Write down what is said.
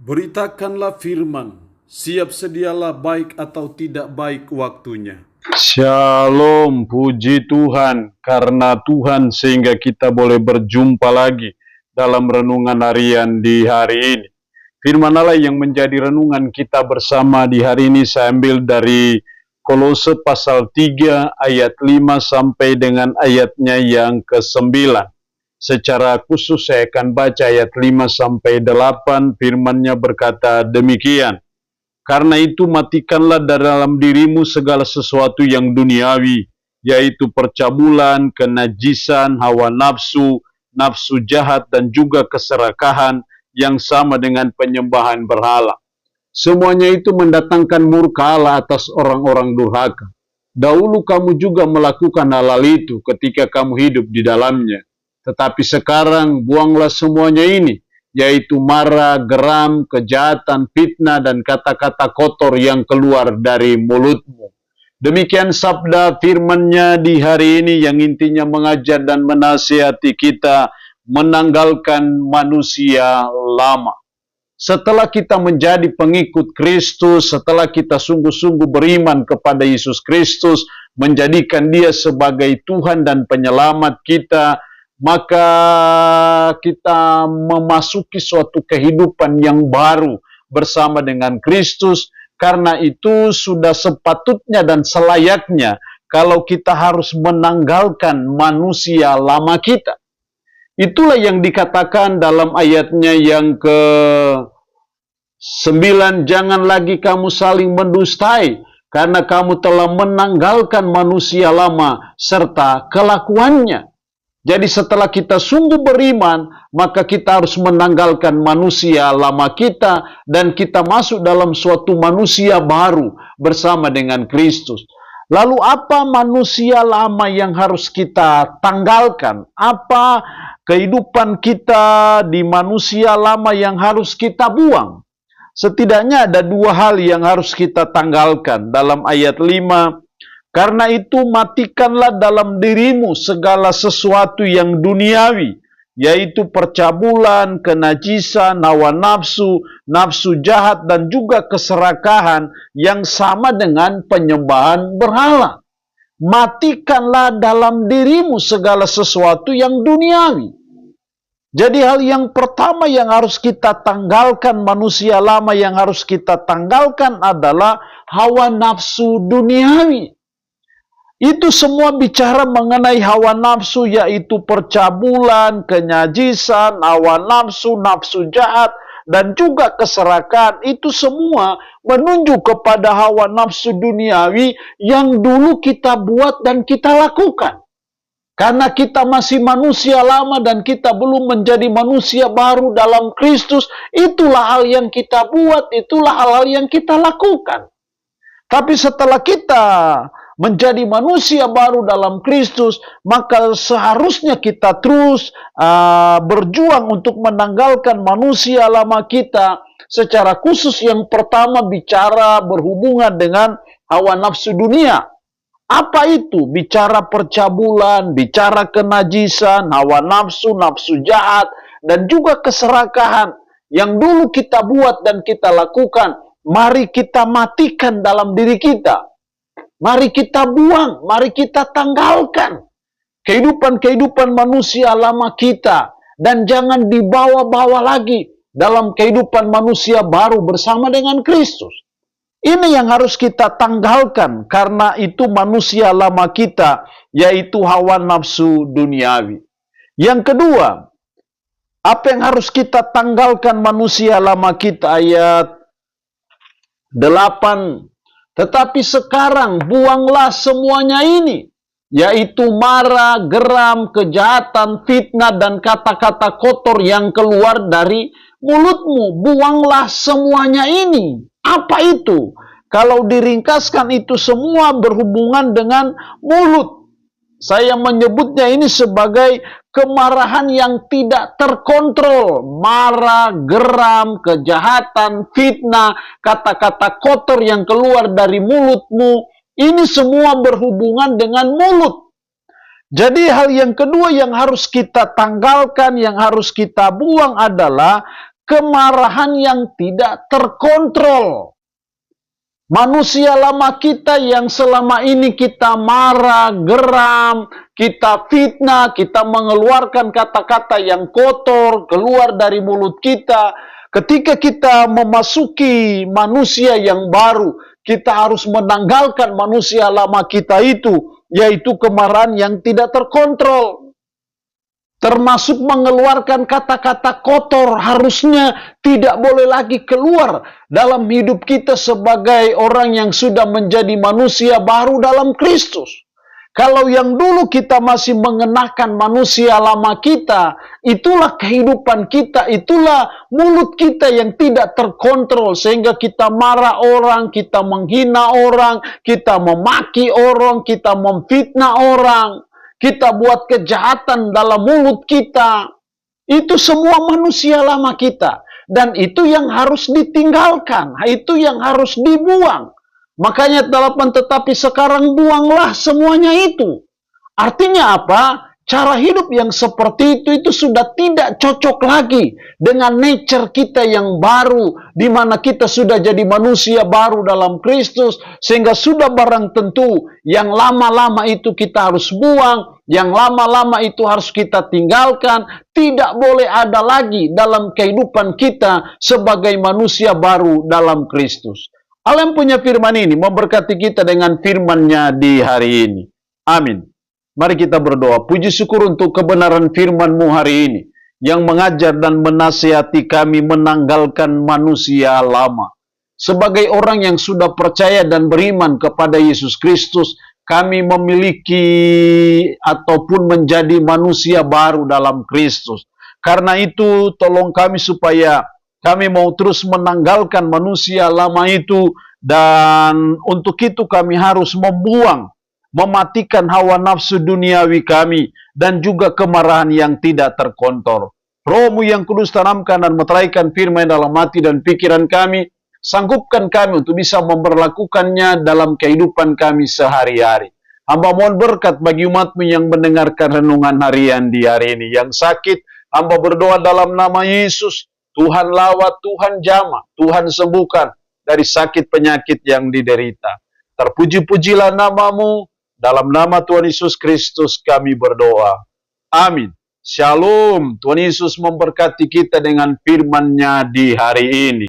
Beritakanlah firman, siap sedialah baik atau tidak baik waktunya. Shalom, puji Tuhan karena Tuhan sehingga kita boleh berjumpa lagi dalam renungan harian di hari ini. Firman Allah yang menjadi renungan kita bersama di hari ini saya ambil dari Kolose pasal 3 ayat 5 sampai dengan ayatnya yang ke-9. Secara khusus saya akan baca ayat 5 sampai 8, firman-Nya berkata demikian. Karena itu matikanlah dalam dirimu segala sesuatu yang duniawi, yaitu percabulan, kenajisan, hawa nafsu, nafsu jahat, dan juga keserakahan yang sama dengan penyembahan berhala. Semuanya itu mendatangkan murka Allah atas orang-orang durhaka. Dahulu kamu juga melakukan hal itu ketika kamu hidup di dalamnya. Tetapi sekarang buanglah semuanya ini, yaitu marah, geram, kejahatan, fitnah, dan kata-kata kotor yang keluar dari mulutmu. Demikian sabda firman-Nya di hari ini yang intinya mengajar dan menasihati kita menanggalkan manusia lama. Setelah kita menjadi pengikut Kristus, setelah kita sungguh-sungguh beriman kepada Yesus Kristus, menjadikan Dia sebagai Tuhan dan penyelamat kita, maka kita memasuki suatu kehidupan yang baru bersama dengan Kristus. Karena itu sudah sepatutnya dan selayaknya kalau kita harus menanggalkan manusia lama kita. Itulah yang dikatakan dalam ayatnya yang ke-9, jangan lagi kamu saling mendustai, karena kamu telah menanggalkan manusia lama serta kelakuannya. Jadi setelah kita sungguh beriman, maka kita harus menanggalkan manusia lama kita dan kita masuk dalam suatu manusia baru bersama dengan Kristus. Lalu apa manusia lama yang harus kita tanggalkan? Apa kehidupan kita di manusia lama yang harus kita buang? Setidaknya ada dua hal yang harus kita tanggalkan dalam ayat 5. Karena itu matikanlah dalam dirimu segala sesuatu yang duniawi, yaitu percabulan, kenajisan, hawa nafsu, nafsu jahat, dan juga keserakahan yang sama dengan penyembahan berhala. Matikanlah dalam dirimu segala sesuatu yang duniawi. Jadi hal yang pertama yang harus kita tanggalkan, manusia lama yang harus kita tanggalkan adalah hawa nafsu duniawi. Itu semua bicara mengenai hawa nafsu, yaitu percabulan, kenyajisan, hawa nafsu, nafsu jahat, dan juga keserakahan. Itu semua menunjuk kepada hawa nafsu duniawi yang dulu kita buat dan kita lakukan. Karena kita masih manusia lama dan kita belum menjadi manusia baru dalam Kristus, itulah hal yang kita buat, itulah hal-hal yang kita lakukan. Tapi setelah kita menjadi manusia baru dalam Kristus, maka seharusnya kita terus berjuang untuk menanggalkan manusia lama kita. Secara khusus yang pertama bicara berhubungan dengan hawa nafsu dunia. Apa itu? Bicara percabulan, bicara kenajisan, hawa nafsu, nafsu jahat, dan juga keserakahan yang dulu kita buat dan kita lakukan. Mari kita matikan dalam diri kita. Mari kita buang, mari kita tanggalkan kehidupan-kehidupan manusia lama kita. Dan jangan dibawa-bawa lagi dalam kehidupan manusia baru bersama dengan Kristus. Ini yang harus kita tanggalkan, karena itu manusia lama kita, yaitu hawa nafsu duniawi. Yang kedua, apa yang harus kita tanggalkan manusia lama kita? Ayat 8. Tetapi sekarang buanglah semuanya ini, yaitu marah, geram, kejahatan, fitnah, dan kata-kata kotor yang keluar dari mulutmu. Buanglah semuanya ini. Apa itu? Kalau diringkaskan, itu semua berhubungan dengan mulut. Saya menyebutnya ini sebagai kemarahan yang tidak terkontrol. Marah, geram, kejahatan, fitnah, kata-kata kotor yang keluar dari mulutmu. Ini semua berhubungan dengan mulut. Jadi hal yang kedua yang harus kita tanggalkan, yang harus kita buang adalah kemarahan yang tidak terkontrol. Manusia lama kita yang selama ini kita marah, geram, kita fitnah, kita mengeluarkan kata-kata yang kotor keluar dari mulut kita. Ketika kita memasuki manusia yang baru, kita harus menanggalkan manusia lama kita itu, yaitu kemarahan yang tidak terkontrol. Termasuk mengeluarkan kata-kata kotor, harusnya tidak boleh lagi keluar dalam hidup kita sebagai orang yang sudah menjadi manusia baru dalam Kristus. Kalau yang dulu kita masih mengenakan manusia lama kita, itulah kehidupan kita, itulah mulut kita yang tidak terkontrol, sehingga kita marah orang, kita menghina orang, kita memaki orang, kita memfitnah orang. Kita buat kejahatan dalam mulut kita. Itu semua manusia lama kita. Dan itu yang harus ditinggalkan. Itu yang harus dibuang. Makanya 8 tetapi sekarang buanglah semuanya itu. Artinya apa? Cara hidup yang seperti itu sudah tidak cocok lagi dengan nature kita yang baru, di mana kita sudah jadi manusia baru dalam Kristus, sehingga sudah barang tentu yang lama-lama itu kita harus buang, yang lama-lama itu harus kita tinggalkan, tidak boleh ada lagi dalam kehidupan kita sebagai manusia baru dalam Kristus. Allah yang punya firman ini memberkati kita dengan firman-Nya di hari ini. Amin. Mari kita berdoa. Puji syukur untuk kebenaran firman-Mu hari ini, yang mengajar dan menasihati kami menanggalkan manusia lama. Sebagai orang yang sudah percaya dan beriman kepada Yesus Kristus, kami memiliki ataupun menjadi manusia baru dalam Kristus. Karena itu, tolong kami supaya kami mau terus menanggalkan manusia lama itu, dan untuk itu kami harus mematikan hawa nafsu duniawi kami, dan juga kemarahan yang tidak terkontrol. Roh-Mu yang kudus tanamkan dan meteraikan firman dalam hati dan pikiran kami, sanggupkan kami untuk bisa memperlakukannya dalam kehidupan kami sehari-hari. Hamba mohon berkat bagi umat-Mu yang mendengarkan renungan harian di hari ini. Yang sakit, hamba berdoa dalam nama Yesus, Tuhan lawat, Tuhan jamah, Tuhan sembuhkan dari sakit penyakit yang diderita. Terpuji-pujilah nama-Mu. Dalam nama Tuhan Yesus Kristus kami berdoa. Amin. Shalom. Tuhan Yesus memberkati kita dengan firman-Nya di hari ini.